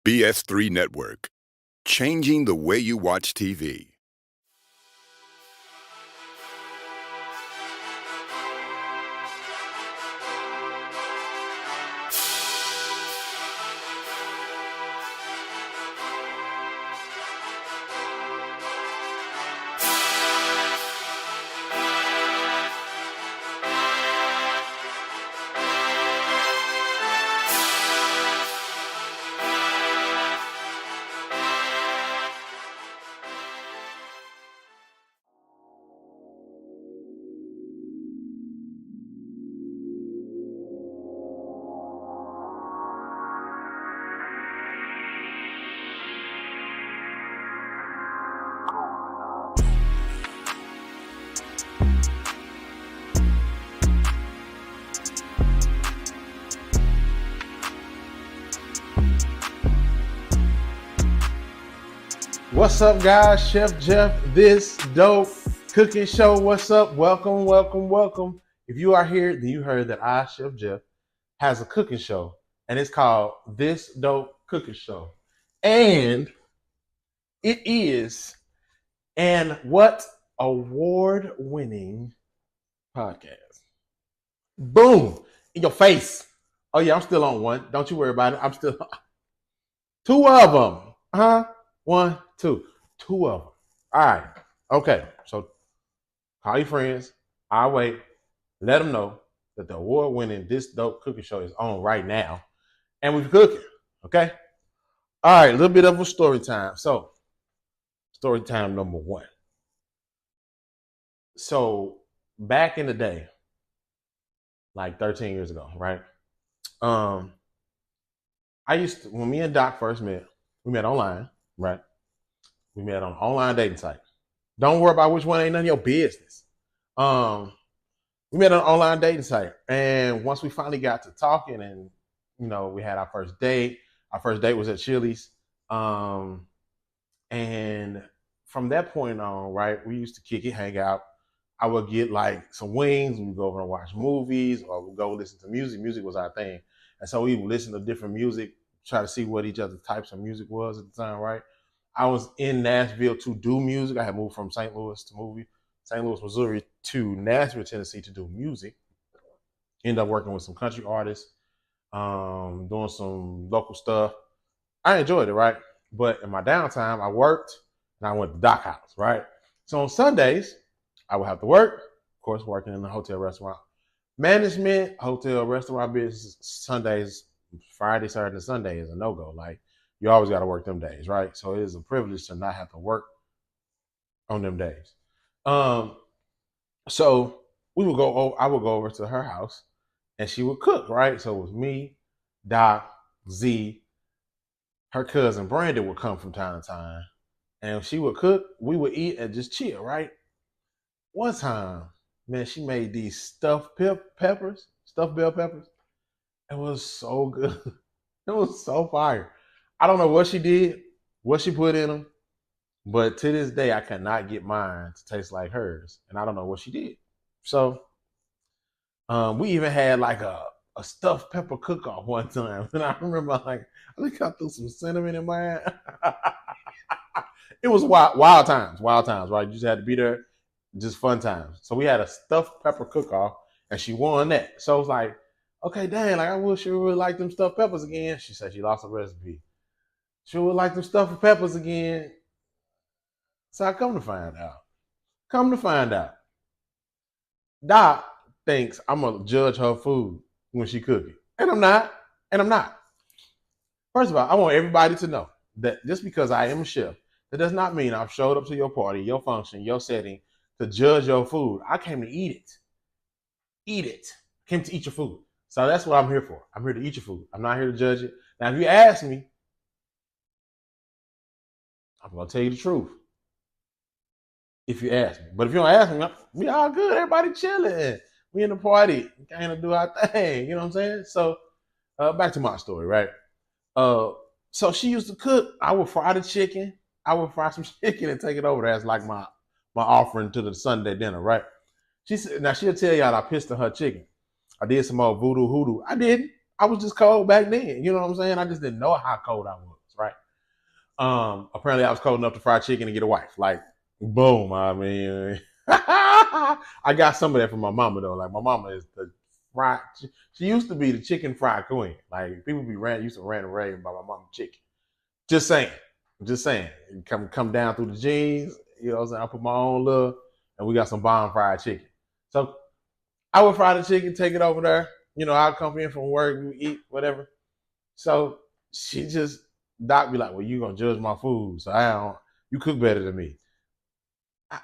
BS3 Network, changing the way you watch TV. What's up, guys? Chef Jeff, this dope cooking show. What's up? Welcome, welcome, welcome. If you are here, then you heard that I, Chef Jeff, has a cooking show, and it's called This Dope Cooking Show. And it is an award-winning podcast. Boom! In your face. Oh, yeah, I'm still on one. Don't you worry about it. I'm still on. Two of them. One, two. Two of them. All right. Okay. So call your friends. I'll wait. Let them know that the award-winning This Dope Cooking Show is on right now. And we're cooking. Okay? All right. A little bit of a story time. So, story time number one. So, back in the day, like 13 years ago, right? When me and Doc first met, we met online. Right. We met on an online dating site. Don't worry about which one, ain't none of your business. We met on an online dating site. And once we finally got to talking and, we had our first date. Our first date was at Chili's. And from that point on, right, we used to kick it, hang out. I would get like some wings. We'd go over and watch movies, or we'd go listen to music. Music was our thing. And so we would listen to different music, try to see what each other's types of music was at the time, right? I was in Nashville to do music. I had moved from St. Louis, Missouri to Nashville, Tennessee to do music. Ended up working with some country artists, doing some local stuff. I enjoyed it, right? But in my downtime, I worked and I went to Doc House, right? So on Sundays, I would have to work, of course, working in the hotel restaurant. Management, hotel restaurant business, Sundays, Friday, Saturday, and Sunday is a no-go. Like, you always got to work them days, right? So it is a privilege to not have to work on them days. So I would go over to her house and she would cook, right? So it was me, Doc, Z, her cousin Brandon would come from time to time. And she would cook, we would eat and just chill, right? One time, man, she made these stuffed bell peppers. It was so good. It was so fire. I don't know what she did, what she put in them, but to this day, I cannot get mine to taste like hers. And I don't know what she did. So we even had like a stuffed pepper cook-off one time. And I remember I think I threw some cinnamon in mine. It was wild times, right? You just had to be there. Just fun times. So we had a stuffed pepper cook-off, and she won that. So I was like, okay, dang, I wish she would like them stuffed peppers again. She said she lost a recipe. She would like them stuffed peppers again. So I come to find out, Doc thinks I'm gonna judge her food when she cook it, and I'm not. First of all, I want everybody to know that just because I am a chef, that does not mean I've showed up to your party, your function, your setting, to judge your food. I came to eat it. I came to eat your food. So that's what I'm here for. I'm here to eat your food. I'm not here to judge it. Now, if you ask me, I'm going to tell you the truth. If you ask me. But if you don't ask me, we all good. Everybody chilling. We in the party. We kind of do our thing. You know what I'm saying? So back to my story, right? So she used to cook. I would fry the chicken. I would fry some chicken and take it over there as like my offering to the Sunday dinner, right? She said, now she'll tell y'all I pissed on her chicken. I did some more voodoo hoodoo. I didn't. I was just cold back then. You know what I'm saying? I just didn't know how cold I was, right? Apparently I was cold enough to fry chicken and get a wife. Like, boom. I mean, I got some of that from my mama though. Like my mama is the fried. She used to be the chicken fried queen. Like people used to rant and rave about my mama chicken. Just saying. Just saying. Come down through the jeans. You know what I'm saying? I put my own love, and we got some bomb fried chicken. So I would fry the chicken, take it over there. You know, I'll come in from work, we eat, whatever. So she just Doc be like, "Well, you gonna judge my food? So I don't. You cook better than me."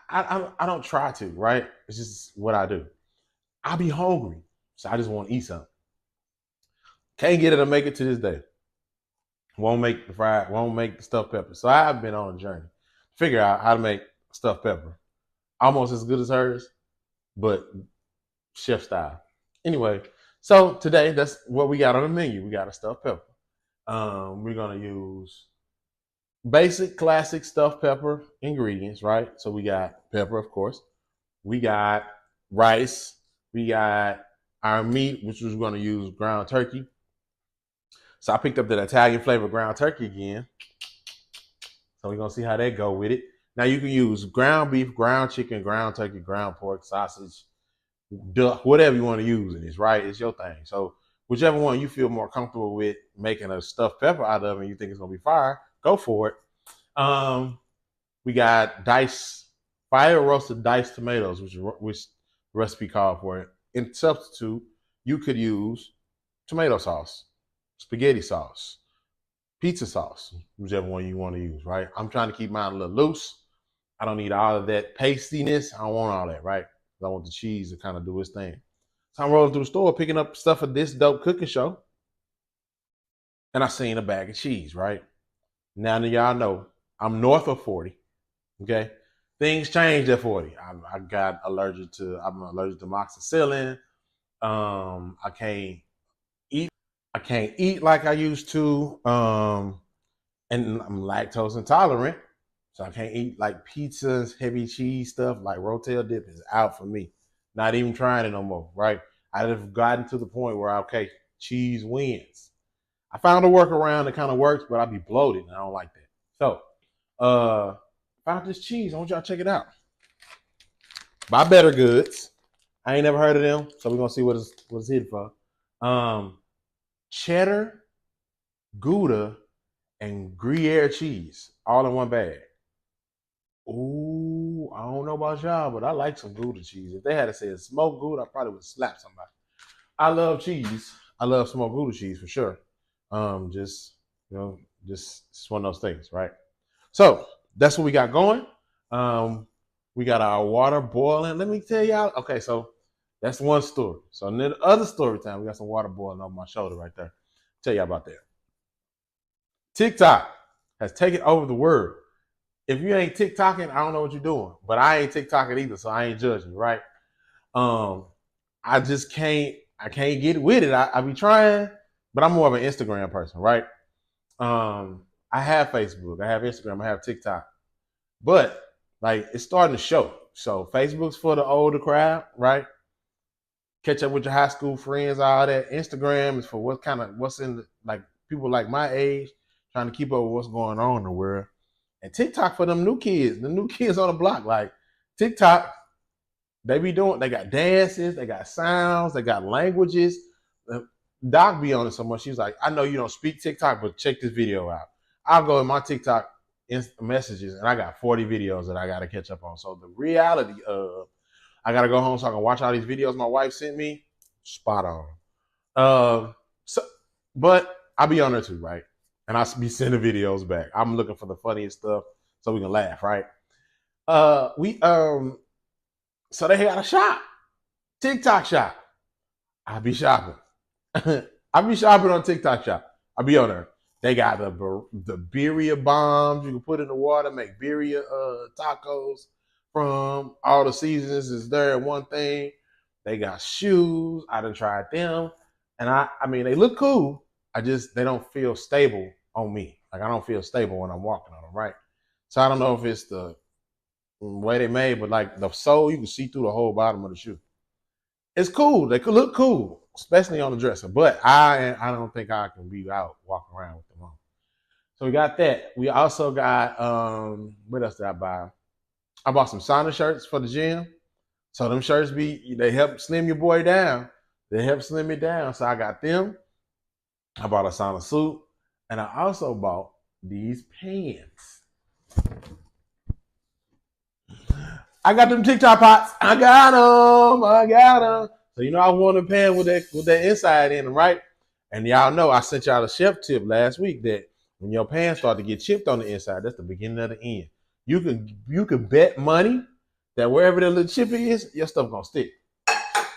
I don't try to, right? It's just what I do. I be hungry, so I just want to eat something. Can't get it to make it to this day. Won't make the stuffed pepper. So I've been on a journey, figure out how to make stuffed pepper, almost as good as hers, but chef style. Anyway, so today that's what we got on the menu. We got a stuffed pepper. We're gonna use basic classic stuffed pepper ingredients, right? So we got pepper, of course. We got rice. We got our meat, which we're going to use ground turkey. So I picked up that Italian flavor ground turkey again. So we're going to see how that go with it. Now you can use ground beef, ground chicken, ground turkey, ground pork, sausage, duck, whatever you want to use in this, right? It's your thing. So whichever one you feel more comfortable with making a stuffed pepper out of and you think it's going to be fire, go for it. We got fire roasted diced tomatoes, which recipe called for it. In substitute, you could use tomato sauce, spaghetti sauce, pizza sauce, whichever one you want to use, right? I'm trying to keep mine a little loose. I don't need all of that pastiness. I don't want all that, right? I want the cheese to kind of do its thing. So I'm rolling through the store picking up stuff for this dope cooking show. And I seen a bag of cheese, right? Now that y'all know, I'm north of 40. Okay. Things changed at 40. I'm allergic to amoxicillin. I can't eat like I used to. And I'm lactose intolerant. So I can't eat like pizzas, heavy cheese stuff, like Rotel dip is out for me. Not even trying it no more, right? I've gotten to the point where, okay, cheese wins. I found a workaround that kind of works, but I'd be bloated and I don't like that. So, found this cheese. I want y'all to check it out. By Better Goods. I ain't never heard of them, so we're gonna see what it's hidden for. Cheddar, Gouda, and Gruyere cheese all in one bag. Ooh, I don't know about y'all, but I like some Gouda cheese. If they had said smoked Gouda, I probably would slap somebody. I love cheese. I love smoked Gouda cheese for sure. Just one of those things, right? So that's what we got going. We got our water boiling. Let me tell y'all. Okay, so that's one story. So then the other story time, we got some water boiling on my shoulder right there. Tell y'all about that. TikTok has taken over the world. If you ain't TikToking, I don't know what you're doing. But I ain't TikToking either, so I ain't judging, right? I just can't get with it. I be trying, but I'm more of an Instagram person, right? I have Facebook, I have Instagram, I have TikTok. But like it's starting to show. So Facebook's for the older crowd, right? Catch up with your high school friends, all that. Instagram is for what's in like people like my age, trying to keep up with what's going on in the world. And TikTok for them new kids, the new kids on the block. Like TikTok, they got dances, they got sounds, they got languages. Doc be on it so much. She's like, I know you don't speak TikTok, but check this video out. I'll go in my TikTok messages and I got 40 videos that I got to catch up on. So the reality of I got to go home so I can watch all these videos my wife sent me, spot on. But I'll be on there too, right? And I'll be sending videos back. I'm looking for the funniest stuff so we can laugh, right? So they had a shop, TikTok shop. I be shopping. I be shopping on TikTok shop. I be on there. They got the birria bombs you can put in the water, make birria tacos from. All the seasons is there in one thing. They got shoes. I done tried them. And I mean, they look cool. They don't feel stable on me. Like I don't feel stable when I'm walking on them, right? So I don't know if it's the way they made, but like the sole, you can see through the whole bottom of the shoe. It's cool. They could look cool, especially on the dresser. But I don't think I can be out walking around with them on. So we got that. We also got what else did I buy? I bought some sauna shirts for the gym. So them shirts they help slim your boy down. They help slim me down. So I got them. I bought a sauna suit. And I also bought these pants. I got them TikTok pots. I got them. So I want a pants with that inside in them, right? And y'all know I sent y'all a chef tip last week that when your pants start to get chipped on the inside, that's the beginning of the end. You can bet money that wherever the little chip is, your stuff gonna stick.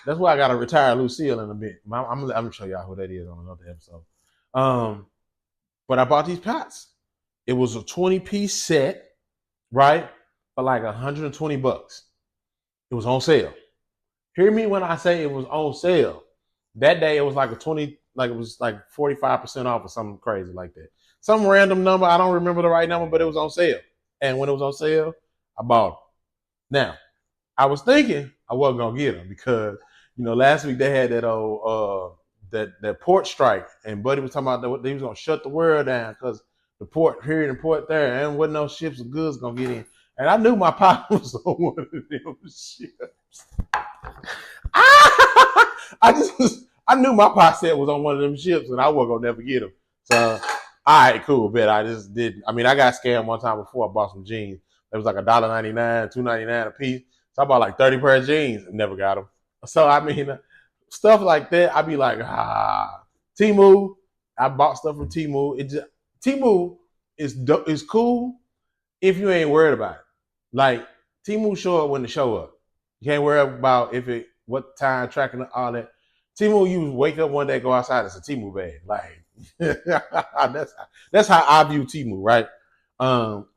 That's why I gotta retire Lucille in a bit. I'm gonna show y'all who that is on another episode. But I bought these pots. It was a 20-piece set, right? For like $120. It was on sale. Hear me when I say it was on sale. That day it was like it was like 45% off or something crazy like that. Some random number, I don't remember the right number, but it was on sale. And when it was on sale, I bought them. Now, I was thinking I wasn't gonna get them because last week they had that old that port strike, and Buddy was talking about they was gonna shut the world down because the port here and the port there, and wasn't no ships of goods gonna get in. And I knew my pop was on one of them ships. I knew my pop set was on one of them ships, and I wasn't gonna never get them. So, all right, cool, bet I just did. I mean, I got scammed one time before. I bought some jeans. It was like $1.99, $2.99 a piece. So I bought like 30 pair of jeans and never got them. So I mean, stuff like that, I'd be like, Temu. I bought stuff from Temu. Temu is cool if you ain't worried about it. Like Temu show up when to show up. You can't worry about what time tracking all that. Temu, you wake up one day, go outside, it's a Temu bag. Like that's how I view Temu, right?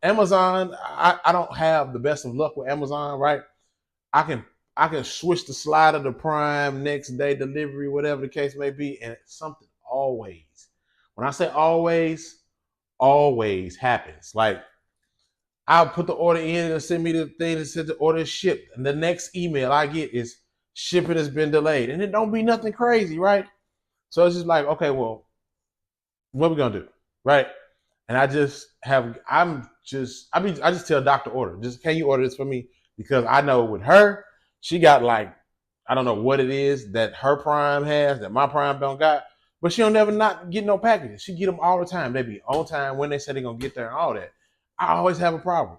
Amazon, I don't have the best of luck with Amazon, right? I can switch the slider to Prime, next day delivery, whatever the case may be, and it's something always. When I say always happens. Like I'll put the order in and send me the thing that said the order is shipped, and the next email I get is shipping has been delayed, and it don't be nothing crazy, right? So it's just like, okay, well, what we gonna do, right? And I just tell Dr. Order, just can you order this for me? Because I know with her, she got like, I don't know what it is that her Prime has that my Prime don't got, but she don't never not get no packages. She get them all the time. They be on time when they say they're gonna get there and all that. I always have a problem.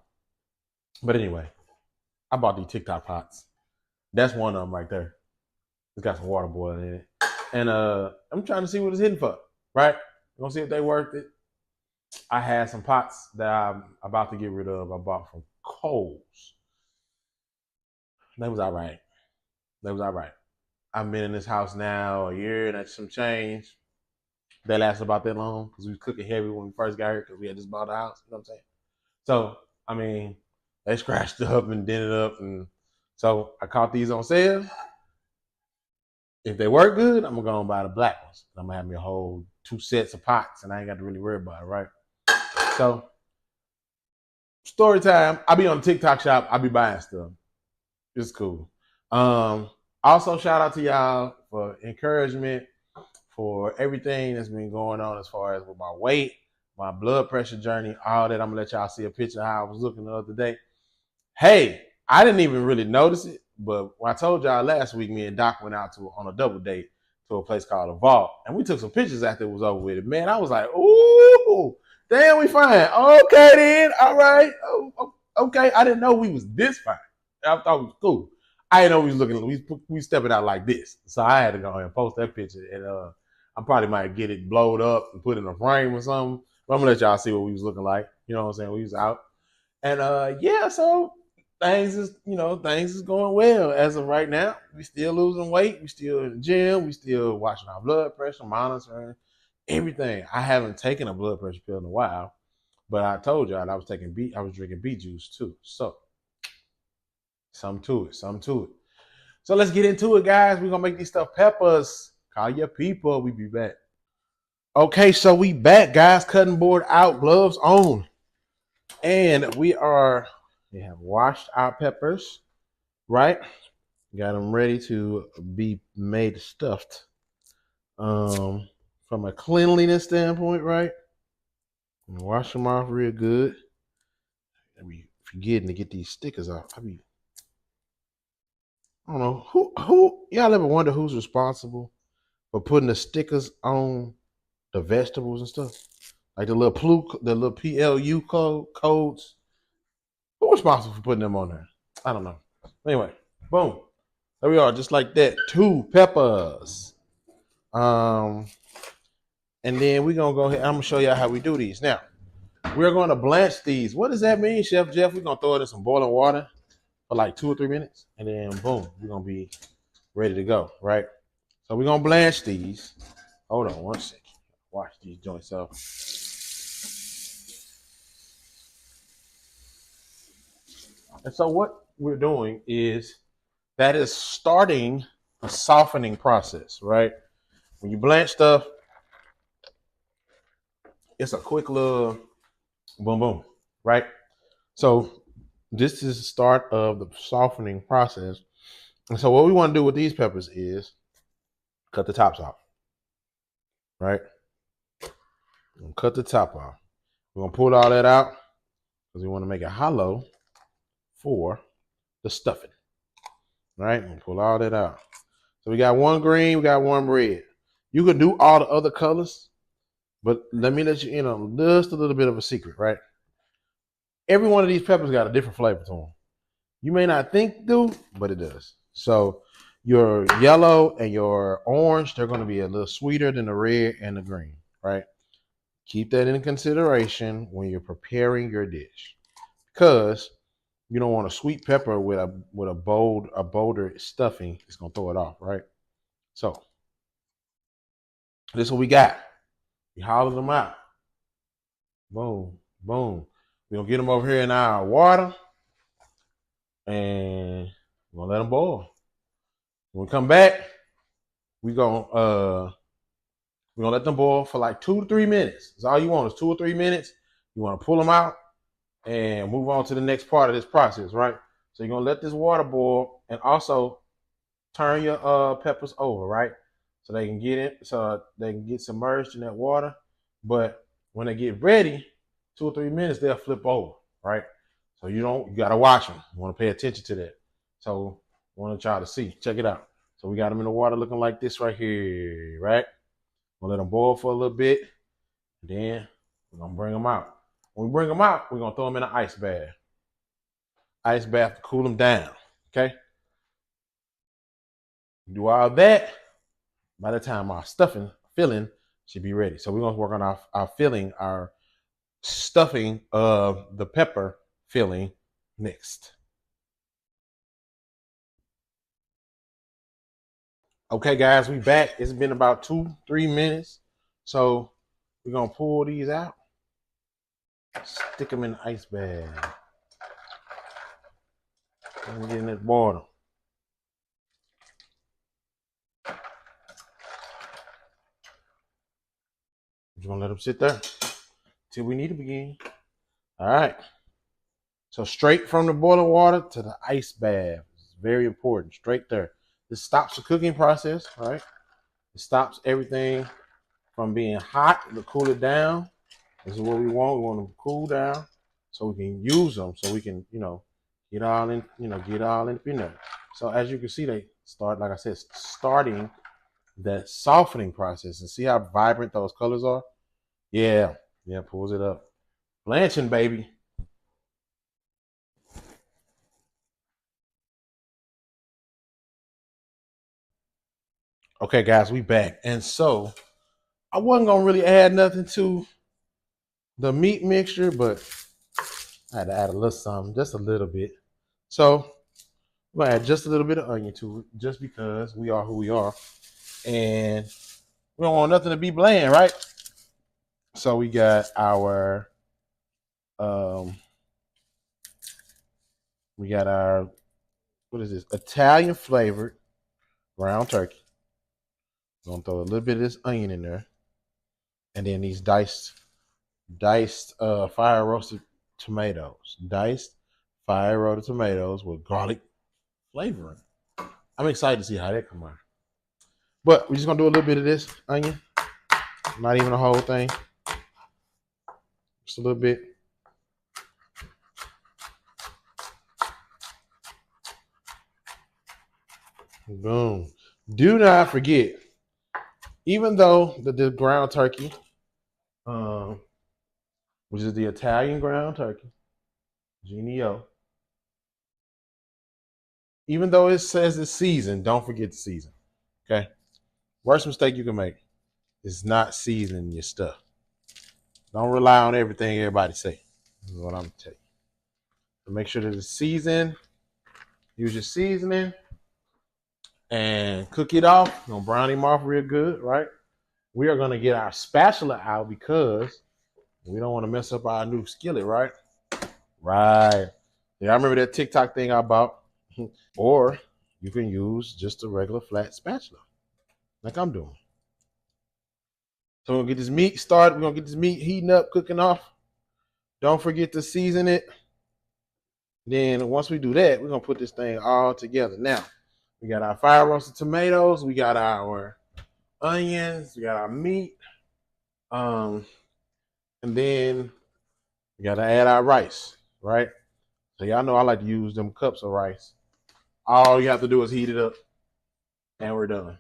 But anyway, I bought these TikTok pots. That's one of them right there. It's got some water boiling in it. And I'm trying to see what it's hitting for, right? I'm gonna see if they worth it. I had some pots that I'm about to get rid of. I bought from Kohl's. They was all right. I've been in this house now a year and that's some change. They lasted about that long because we was cooking heavy when we first got here because we had just bought a house. You know what I'm saying? So, I mean, they scratched up and dented up. And so I caught these on sale. If they work good, I'm going to go and buy the black ones. I'm going to have me a whole 2 sets of pots and I ain't got to really worry about it, right? So, story time. I be on the TikTok shop. I be buying stuff. It's cool. Also, shout out to y'all for encouragement, for everything that's been going on as far as with my weight, my blood pressure journey, all that. I'm gonna let y'all see a picture of how I was looking the other day. Hey, I didn't even really notice it, but when I told y'all last week, me and Doc went out on a double date to a place called The Vault, and we took some pictures after it was over with. Man, I was like, ooh, damn, we fine. Okay then, all right. Oh, okay, I didn't know we was this fine. I thought it was cool. I didn't know we was looking. We stepping out like this, so I had to go ahead and post that picture. And I probably might get it blowed up and put in a frame or something. But I'm gonna let y'all see what we was looking like. You know what I'm saying? We was out, and so things is going well as of right now. We still losing weight. We still in the gym. We still watching our blood pressure, monitoring everything. I haven't taken a blood pressure pill in a while, but I told y'all I was drinking beet juice too. So. Something to it. So let's get into it, guys. We're going to make these stuffed peppers. Call your people. We be back. Okay, so we back, guys. Cutting board out, gloves on. And we have washed our peppers, right? Got them ready to be made stuffed. From a cleanliness standpoint, right? Wash them off real good. I be forgetting to get these stickers off. I don't know who y'all ever wonder who's responsible for putting the stickers on the vegetables and stuff, like the little PLU codes. Who's responsible for putting them on there? I don't know. Anyway, boom, there we are, just like that. 2 peppers. And then we're gonna go ahead. I'm gonna show y'all how we do these. Now, we're gonna blanch these. What does that mean, Chef Jeff? We're gonna throw it in some boiling water for like 2 or 3 minutes, and then boom, we're gonna be ready to go, right? So we're gonna blanch these. Hold on 1 second. Wash these joints up. And so what we're doing is that is starting a softening process, right? When you blanch stuff, it's a quick little boom, boom, right? So this is the start of the softening process. And so what we want to do with these peppers is cut the tops off, right? Cut the top off. We're going to pull all that out because we want to make it hollow for the stuffing, right? And pull all that out. So we got 1 green, we got 1 red. You can do all the other colors, but let me let you in on just a little bit of a secret, right? Every one of these peppers got a different flavor to them. You may not think do, but it does. So your yellow and your orange, they're going to be a little sweeter than the red and the green, right? Keep that in consideration when you're preparing your dish, because you don't want a sweet pepper with a bolder stuffing. It's gonna throw it off, right? So this is what we got. We hollowed them out. Boom, boom. We're gonna get them over here in our water, and we're gonna let them boil. When we come back, we're gonna let them boil for like 2 to 3 minutes. That's all you want is 2 or 3 minutes. You want to pull them out and move on to the next part of this process, right? So you're gonna let this water boil, and also turn your peppers over, right? So they can get submerged in that water. But when they get ready, 2 or 3 minutes, they'll flip over, right? So you gotta watch them. You want to pay attention to that. So I want y'all to see. Check it out. So we got them in the water looking like this right here, right? We'll let them boil for a little bit. Then we're gonna bring them out. When we bring them out, we're gonna throw them in an ice bath. Ice bath to cool them down. Okay. Do all that. By the time our filling should be ready. So we're gonna work on our filling, our stuffing of the pepper filling next. Okay, guys, we back. It's been about 2-3 minutes. So we're gonna pull these out, stick them in the ice bag, and get in that water. We're gonna let them sit there till we need to begin. All right. So straight from the boiling water to the ice bath. It's very important. Straight there. This stops the cooking process, right? It stops everything from being hot to cool it down. This is what we want. We want them to cool down so we can use them, so we can, get all in there. So as you can see, they start, like I said, starting that softening process. And see how vibrant those colors are? Yeah, pulls it up. Blanching, baby. Okay, guys, we back. And so I wasn't gonna really add nothing to the meat mixture, but I had to add a little something, just a little bit. So we're gonna add just a little bit of onion to it, just because we are who we are. And we don't want nothing to be bland, right? So we got our what is this? Italian flavored ground turkey. We're gonna throw a little bit of this onion in there, and then these diced fire roasted tomatoes. Diced fire roasted tomatoes with garlic flavoring. I'm excited to see how that come out. But we're just gonna do a little bit of this onion, not even the whole thing. Just a little bit. Boom. Do not forget, even though the ground turkey, which is the Italian ground turkey, Genio, even though it says it's seasoned, don't forget the season. Okay? Worst mistake you can make is not seasoning your stuff. Don't rely on everything everybody say. This is what I'm gonna tell you. So make sure that it's seasoned. Use your seasoning and cook it off. You're gonna brown him off real good, right? We are gonna get our spatula out because we don't want to mess up our new skillet, right? Right. Yeah, I remember that TikTok thing I bought. Or you can use just a regular flat spatula, like I'm doing. So we're gonna get this meat started. We're gonna get this meat heating up, cooking off. Don't forget to season it. Then once we do that, we're gonna put this thing all together. Now, we got our fire roasted tomatoes, we got our onions, we got our meat. And then we gotta add our rice, right? So y'all know I like to use them cups of rice. All you have to do is heat it up, and we're done.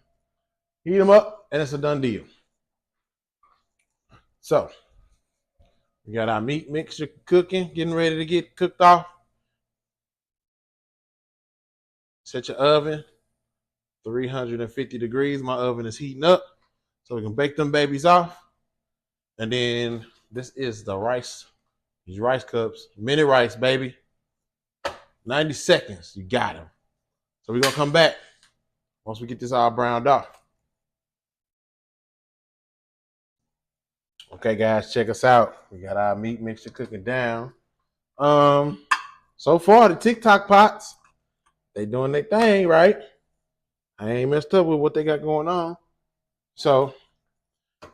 Heat them up, and it's a done deal. So we got our meat mixture cooking, getting ready to get cooked off. Set your oven 350 degrees. My oven is heating up, so we can bake them babies off. And then this is the rice. These rice cups, mini rice, baby. 90 seconds, you got them. So we're gonna come back once we get this all browned off. Okay, guys, check us out. We got our meat mixture cooking down. So far the TikTok pots, they doing their thing, right? I ain't messed up with what they got going on. So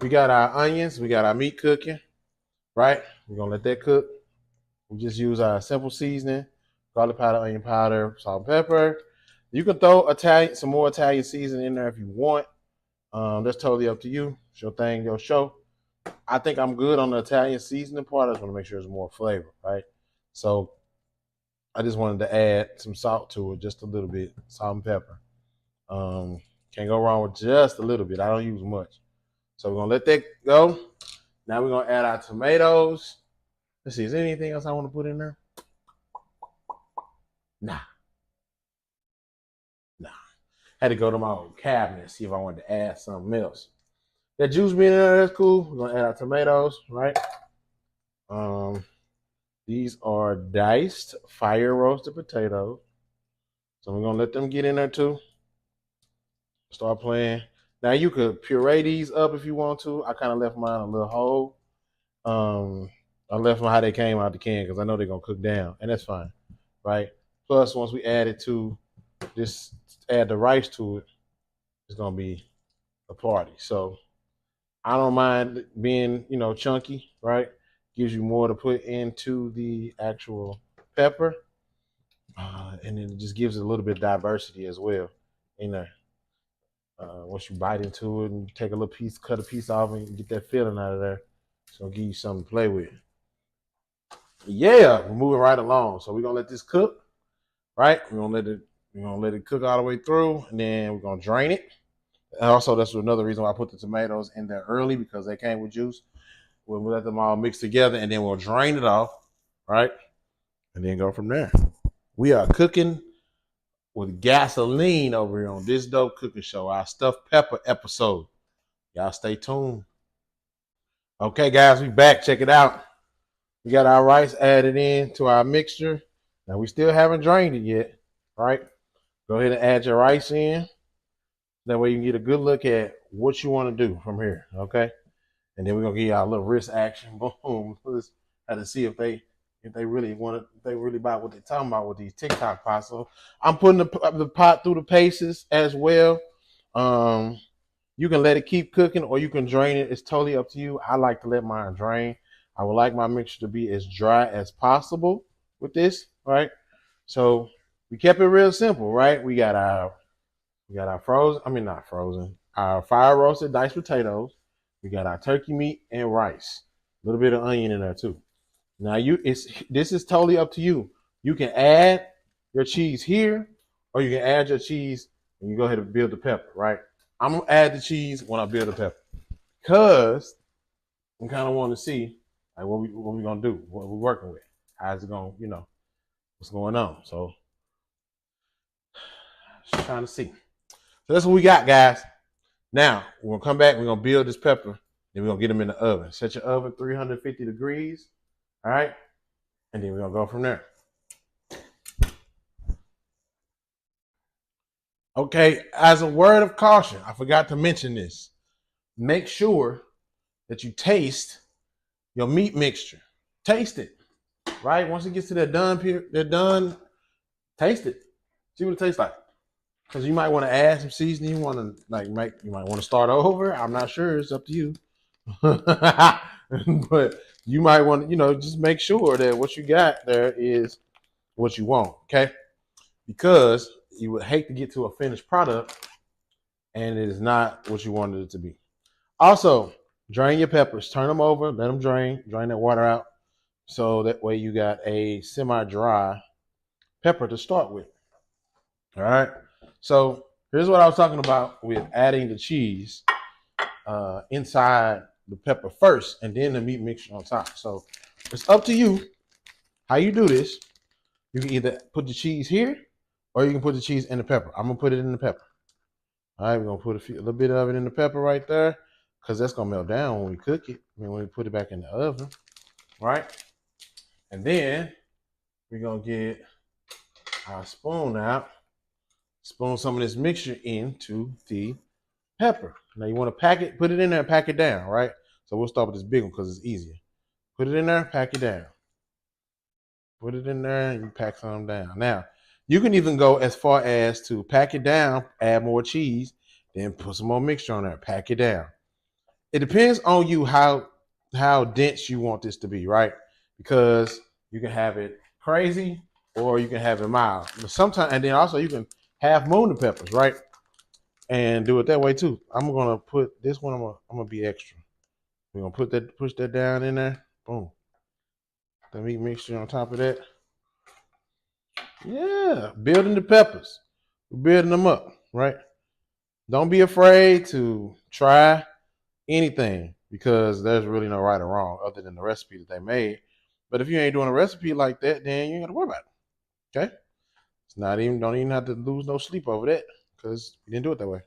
we got our onions, we got our meat cooking, right? We're gonna let that cook. We just use our simple seasoning, garlic powder, onion powder, salt and pepper. You can throw some more Italian seasoning in there if you want. That's totally up to you. It's your thing, your show. I think I'm good on the Italian seasoning part. I just want to make sure there's more flavor, right? So I just wanted to add some salt to it, just a little bit, salt and pepper. Can't go wrong with just a little bit. I don't use much. So we're gonna let that go. Now we're gonna add our tomatoes. Let's see, is there anything else I want to put in there? Nah. Had to go to my old cabinet, see if I wanted to add something else. That juice being in there, that's cool. We're gonna add our tomatoes, right? These are diced fire roasted potatoes. So we're gonna let them get in there too. Start playing. Now you could puree these up if you want to. I kind of left mine a little whole. I left them how they came out the can because I know they're gonna cook down, and that's fine, right? Plus, once we add it to this, add the rice to it, it's gonna be a party. So I don't mind being, chunky, right? Gives you more to put into the actual pepper, and then it just gives it a little bit of diversity as well in there. Once you bite into it and take a little piece, cut a piece off, and get that filling out of there, it's gonna give you something to play with. Yeah, we're moving right along. So we're gonna let this cook, right? We're gonna let it cook all the way through, and then we're gonna drain it. And also, that's another reason why I put the tomatoes in there early, because they came with juice. We'll let them all mix together, and then we'll drain it off, right? And then go from there. We are cooking with gasoline over here on This Dope Cooking Show, our stuffed pepper episode. Y'all stay tuned. Okay, guys, we back. Check it out. We got our rice added in to our mixture. Now, we still haven't drained it yet, right? Go ahead and add your rice in. That way you can get a good look at what you want to do from here, okay? And then we're gonna give y'all a little wrist action. Boom. Let's have to see if they really want it, if they really about what they're talking about with these TikTok pots. So I'm putting the pot through the paces as well. You can let it keep cooking or you can drain it. It's totally up to you. I like to let mine drain. I would like my mixture to be as dry as possible with this, right? So we kept it real simple, right? We got our our fire roasted diced potatoes. We got our turkey meat and rice. A little bit of onion in there too. Now this is totally up to you. You can add your cheese here, or you can add your cheese and you go ahead and build the pepper, right? I'm gonna add the cheese when I build the pepper. Cause I kind of want to see like what we gonna do, what we're working with, how's it gonna, what's going on. So just trying to see. So that's what we got, guys. Now we're gonna come back. We're gonna build this pepper. Then we're gonna get them in the oven. Set your oven 350 degrees. All right, and then we're gonna go from there. Okay, as a word of caution, I forgot to mention this. Make sure that you taste your meat mixture. Taste it, right? Once it gets to that done period, they're done. Taste it. See what it tastes like. Because you might want to add some seasoning. You want to you might want to start over. I'm not sure. It's up to you. But you might want to, just make sure that what you got there is what you want. Okay, because you would hate to get to a finished product and it is not what you wanted it to be. Also, drain your peppers. Turn them over. Let them drain. Drain that water out. So that way you got a semi-dry pepper to start with. All right. So here's what I was talking about with adding the cheese inside the pepper first and then the meat mixture on top. So it's up to you how you do this. You can either put the cheese here or you can put the cheese in the pepper. I'm going to put it in the pepper. All right, we're going to put a little bit of it in the pepper right there because that's going to melt down when we cook it. When we put it back in the oven. Right? And then we're going to get our spoon out. Spoon some of this mixture into the pepper. Now you want to pack it, put it in there and pack it down, right? So we'll start with this big one because it's easier. Put it in there, pack it down. Put it in there and you pack some down. Now, you can even go as far as to pack it down, add more cheese, then put some more mixture on there, pack it down. It depends on you how dense you want this to be, right? Because you can have it crazy or you can have it mild. But sometimes, and then also you can half moon the peppers, right? And do it that way too. I'm gonna put this one. I'm gonna be extra. We're gonna push that down in there. Boom. The meat mixture on top of that. Yeah, building the peppers. We're building them up, right? Don't be afraid to try anything because there's really no right or wrong other than the recipe that they made. But if you ain't doing a recipe like that, then you ain't gotta worry about it. Okay? Don't even have to lose no sleep over that because you didn't do it that way.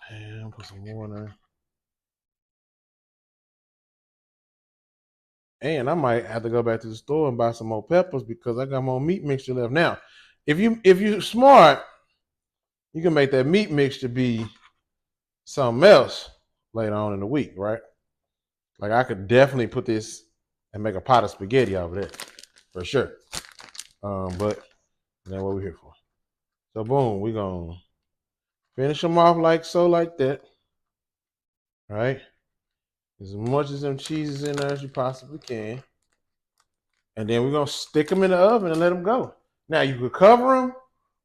And I'll put some more in there. And I might have to go back to the store and buy some more peppers because I got more meat mixture left. Now, if you're smart, you can make that meat mixture be something else later on in the week, right? Like I could definitely put this and make a pot of spaghetti out of it for sure. But that's what we're here for. So boom, we're gonna finish them off like so, like that. All right. As much as them cheeses in there as you possibly can. And then we're gonna stick them in the oven and let them go. Now you could cover them,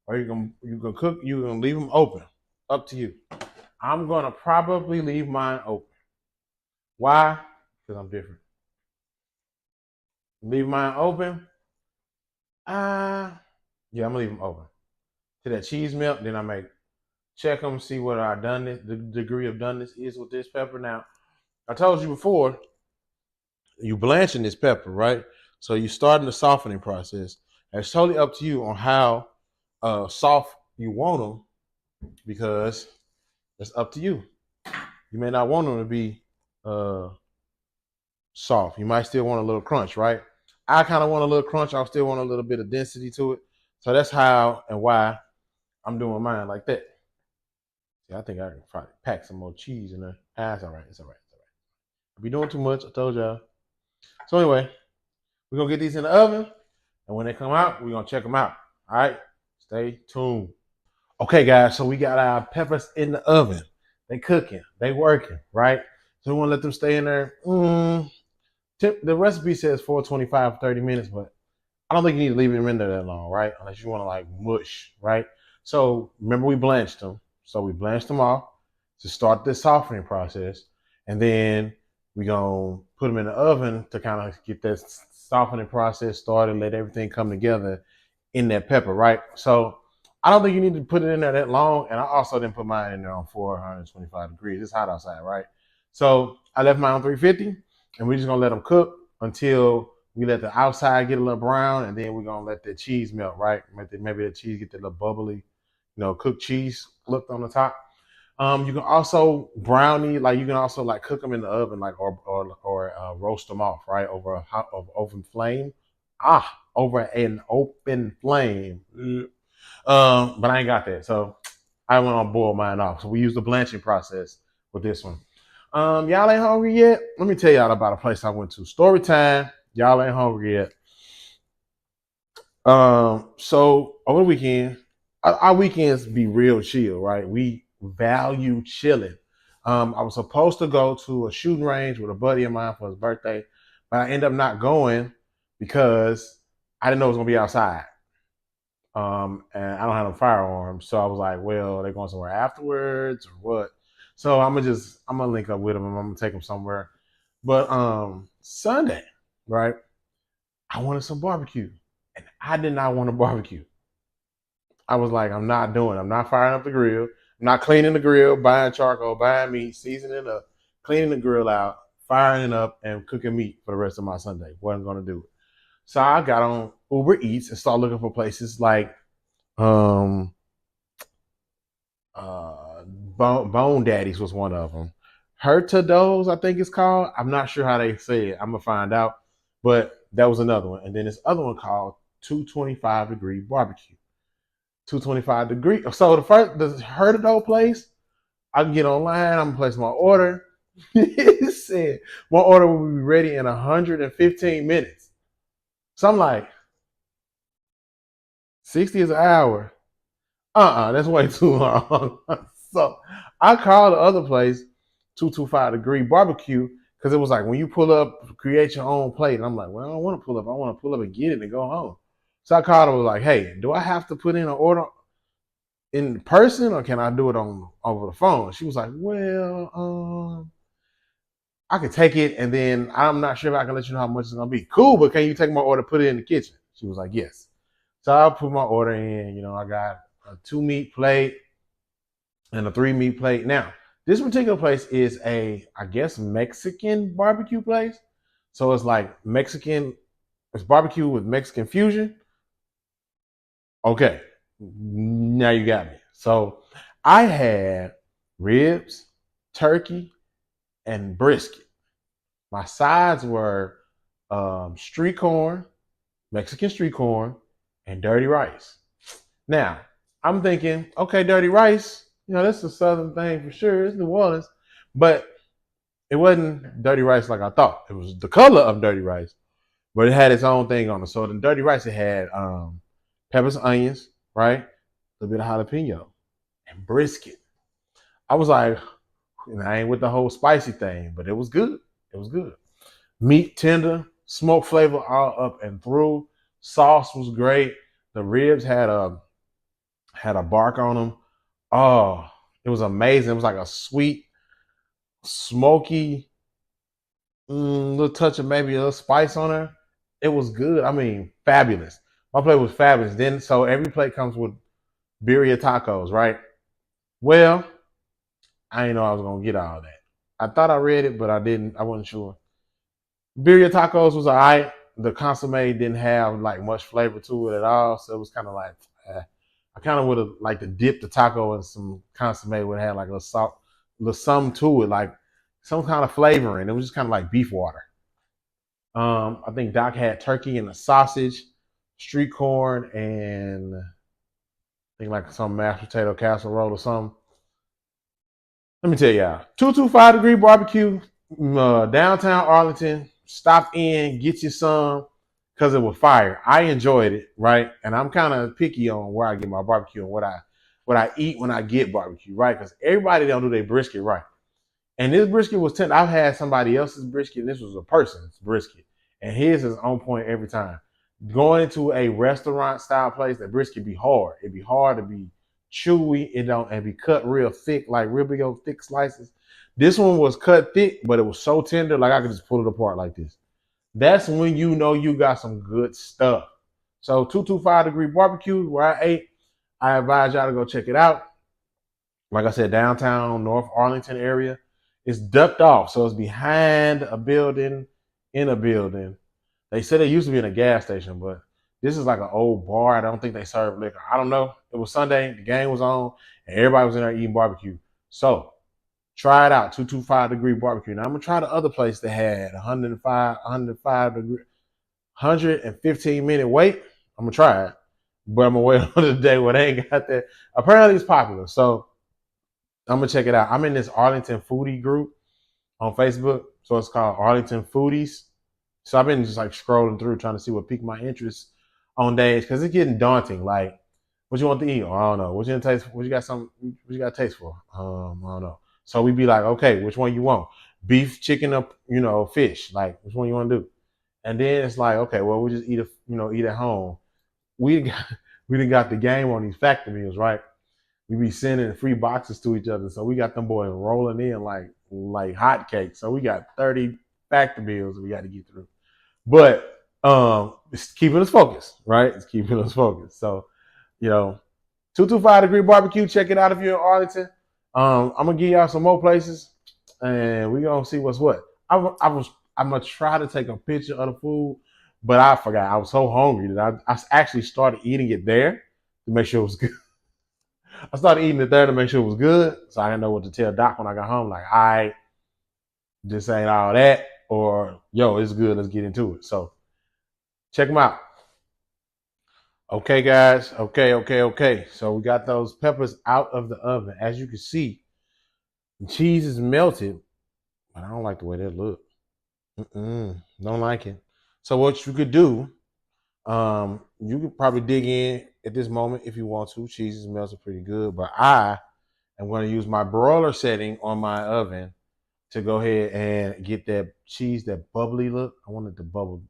or you can cook. You can leave them open. Up to you. I'm gonna probably leave mine open. Why? Because I'm different. Leave mine open. Yeah, I'm gonna leave them open to that cheese melt. Then I make check them, see what our doneness, the degree of doneness is with this pepper. Now, I told you before, you blanching this pepper, right? So you're starting the softening process. And it's totally up to you on how soft you want them because it's up to you. You may not want them to be soft. You might still want a little crunch, right? I kind of want a little crunch. I still want a little bit of density to it. So that's how and why I'm doing mine like that. See, I think I can probably pack some more cheese in there. It's all right. It's all right. It's all right. If you're doing too much, I told y'all. So anyway, we're going to get these in the oven. And when they come out, we're going to check them out. All right? Stay tuned. Okay, guys. So we got our peppers in the oven. They cooking. They working, right? So we want to let them stay in there. The recipe says 425 for 30 minutes, but I don't think you need to leave them in there that long, right? Unless you want to like mush, right? So remember we blanched them. So we blanched them off to start this softening process. And then We're going to put them in the oven to kind of get that softening process started, let everything come together in that pepper, right? So I don't think you need to put it in there that long. And I also didn't put mine in there on 425 degrees. It's hot outside, right? So I left mine on 350, and we're just going to let them cook until we let the outside get a little brown, and then we're going to let the cheese melt, right? Maybe the cheese get that little bubbly, cooked cheese looked on the top. You can also brownie, like you can also like cook them in the oven, like or roast them off, right, over a hot oven flame. Over an open flame. But I ain't got that, so I went on boil mine off. So we use the blanching process with this one. Y'all ain't hungry yet? Let me tell y'all about a place I went to. Story time. Y'all ain't hungry yet. So over the weekend, our weekends be real chill, right? We value chilling. I was supposed to go to a shooting range with a buddy of mine for his birthday, but I ended up not going because I didn't know it was gonna be outside. And I don't have no firearms, so I was like, well, they're going somewhere afterwards or what? So I'm gonna link up with them and I'm gonna take them somewhere. But Sunday, right? I wanted some barbecue, and I did not want a barbecue. I was like, I'm not doing it. I'm not firing up the grill. I'm not cleaning the grill, buying charcoal, buying meat, seasoning it up, cleaning the grill out, firing it up, and cooking meat for the rest of my Sunday. Wasn't gonna do it. So I got on Uber Eats and started looking for places like Bone Daddies was one of them. Hurtados, I think it's called. I'm not sure how they say it. I'm gonna find out. But that was another one. And then this other one called 225 Degree Barbecue. 225 degree. So the Hurtado place, I can get online. I'm gonna place my order. It said my order will be ready in 115 minutes. So I'm like, 60 is an hour. That's way too long. So I called the other place, 225 Degree Barbecue, because it was like when you pull up, create your own plate. And I'm like, well, I don't want to pull up. I want to pull up and get it and go home. So I called and was like, hey, do I have to put in an order in person or can I do it on over the phone? She was like, well, I can take it and then I'm not sure if I can let you know how much it's gonna be. Cool, but can you take my order, put it in the kitchen? She was like, yes. So I put my order in, I got a 2-meat plate and a 3-meat plate. Now, this particular place is I guess, Mexican barbecue place. So it's like it's barbecue with Mexican fusion. Okay, now you got me. So I had ribs, turkey, and brisket. My sides were street corn, Mexican street corn, and dirty rice. Now, I'm thinking, okay, dirty rice, that's a southern thing for sure. It's New Orleans. But it wasn't dirty rice like I thought. It was the color of dirty rice, but it had its own thing on it. So the dirty rice, it had peppers, onions, right? A little bit of jalapeno and brisket. I was like, I ain't with the whole spicy thing, but it was good. It was good. Meat tender, smoke flavor all up and through. Sauce was great. The ribs had a bark on them. Oh, it was amazing. It was like a sweet, smoky, little touch of maybe a little spice on there. It was good. I mean, fabulous. My plate was fabulous. Then, so every plate comes with birria tacos, right? Well, I didn't know I was gonna get all that. I thought I read it, but I didn't. I wasn't sure. Birria tacos was alright. The consomme didn't have like much flavor to it at all, so it was kind of like I kind of would have liked to dip the taco in some consomme. Would have had like a salt, little something to it, like some kind of flavoring. It was just kind of like beef water. I think Doc had turkey and a sausage, street corn, and I think like some mashed potato casserole or something. Let me tell y'all, 225 Degree Barbecue, downtown Arlington. Stop in, get you some, because it was fire. I enjoyed it, right? And I'm kind of picky on where I get my barbecue and what I eat when I get barbecue, right? Because everybody don't do their brisket right. And this brisket was 10. I've had somebody else's brisket, and this was a person's brisket, and his is on point every time. Going into a restaurant style place, that brisket be hard. It'd be hard to be chewy. It don't and be cut real thick, like real big old thick slices. This one was cut thick, but it was so tender, like I could just pull it apart like this. That's when you know you got some good stuff. So 225 Degree Barbecue, where I ate, I advise y'all to go check it out. Like I said, downtown North Arlington area. It's ducked off, so it's behind a building, in a building. They said it used to be in a gas station, but this is like an old bar. I don't think they serve liquor. I don't know. It was Sunday, the game was on, and everybody was in there eating barbecue. So try it out, 225 Degree Barbecue. Now I'm gonna try the other place that had 105 degree, 115-minute wait. I'm gonna try it, but I'm gonna wait on the day where they ain't got that. Apparently it's popular, so I'm gonna check it out. I'm in this Arlington foodie group on Facebook, so it's called Arlington Foodies. So I've been just like scrolling through trying to see what piqued my interest on days because it's getting daunting. Like, what you want to eat? Oh, I don't know. What you gonna taste? What you got? What you got taste for? I don't know. So we be like, okay, which one you want? Beef, chicken, or fish? Like, which one you want to do? And then it's like, okay, well, we just eat at home. We got, we done got the game on these factor meals, right? We be sending free boxes to each other, so we got them boys rolling in like hotcakes. So we got 30 factor meals we got to get through. But it's keeping us focused, right? It's keeping us focused. So, 225 Degree Barbecue, check it out if you're in Arlington. I'm gonna give y'all some more places, and we're gonna see what's what. I'm gonna try to take a picture of the food, but I forgot. I was so hungry that I actually started eating it there to make sure it was good. I started eating it there to make sure it was good, so I didn't know what to tell Doc when I got home. Like, this ain't all that, or yo, it's good. Let's get into it. So check them out. Okay, guys. Okay. So we got those peppers out of the oven. As you can see, the cheese is melted, but I don't like the way that look. Don't like it. So what you could do, you could probably dig in at this moment if you want to. Cheese is melted pretty good, but I am going to use my broiler setting on my oven to go ahead and get that cheese, that bubbly look. I wanted to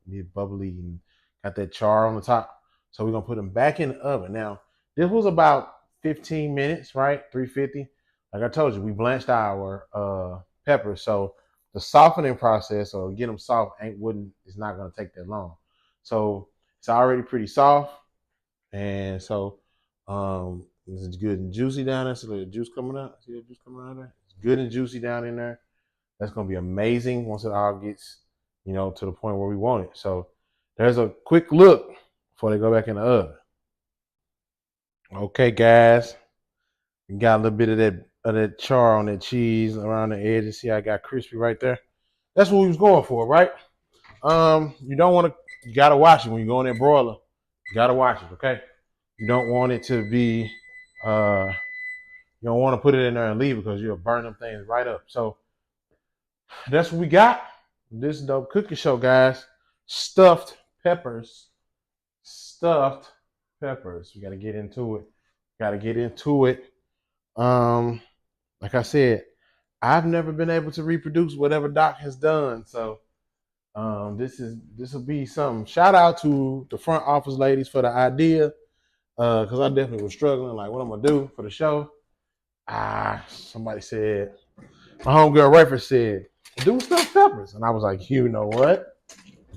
be bubbly and got that char on the top. So we're gonna put them back in the oven. Now, this was about 15 minutes, right? 350. Like I told you, we blanched our peppers. So the softening process or get them soft it's not gonna take that long. So it's already pretty soft. And so it's good and juicy down there. So the juice coming out. See the juice coming out there? It's good and juicy down in there. That's going to be amazing once it all gets, to the point where we want it. So there's a quick look before they go back in the oven. Okay, guys, you got a little bit of that char on that cheese around the edge. You see, I got crispy right there. That's what we was going for, right? You don't want to. You gotta watch it when you go in that broiler. You gotta watch it, okay? You don't want it to be. You don't want to put it in there and leave it because you'll burn them things right up. So that's what we got. This dope cooking show, guys. Stuffed peppers. Stuffed peppers. We got to get into it. Like I said, I've never been able to reproduce whatever Doc has done. So this will be something. Shout out to the front office ladies for the idea. Because I definitely was struggling. Like, what I'm gonna do for the show? Somebody said, my homegirl Rafer said, do stuffed peppers. And I was like, you know what?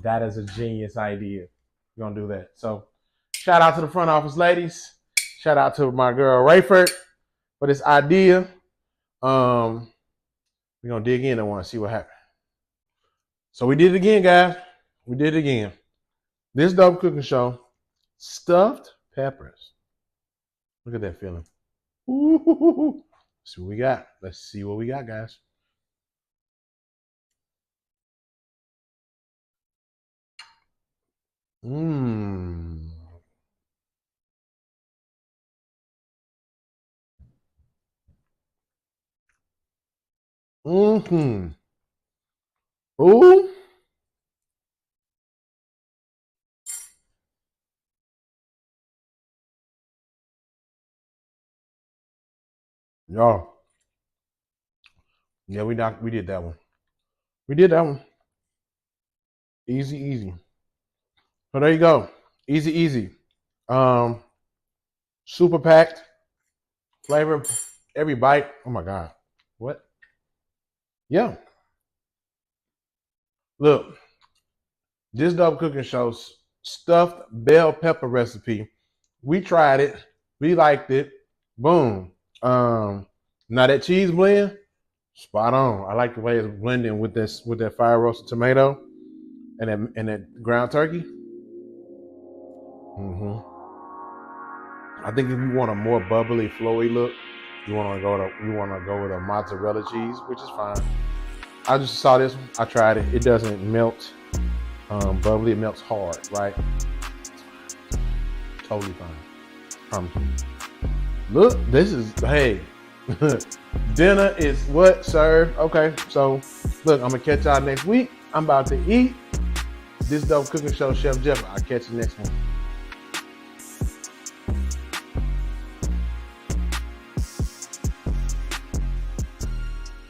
That is a genius idea. We're going to do that. So shout out to the front office ladies. Shout out to my girl Rayford for this idea. We're going to dig in and want to see what happened. So we did it again, guys. We did it again. This dope cooking show, stuffed peppers. Look at that feeling. Ooh. See what we got. Let's see what we got, guys. Mmm. Mm-hmm. Ooh. Y'all. Yeah, we did that one. We did that one. Easy. So there you go. Easy. Super packed. Flavor every bite. Oh my God. What? Yeah. Look, this Dope Cooking Show stuffed bell pepper recipe. We tried it. We liked it. Boom. Now that cheese blend, spot on. I like the way it's blending with that fire roasted tomato and that ground turkey. hmm I think if you want a more bubbly, flowy look, you want to go with a mozzarella cheese, which is fine. I just saw this one. I tried it. It doesn't melt bubbly. It melts hard, right? Totally fine. Look, this is hey. Dinner is what served. Okay, so look, I'm gonna catch y'all next week. I'm about to eat. This Dope Cooking Show, Chef Jeff. I'll catch you next one.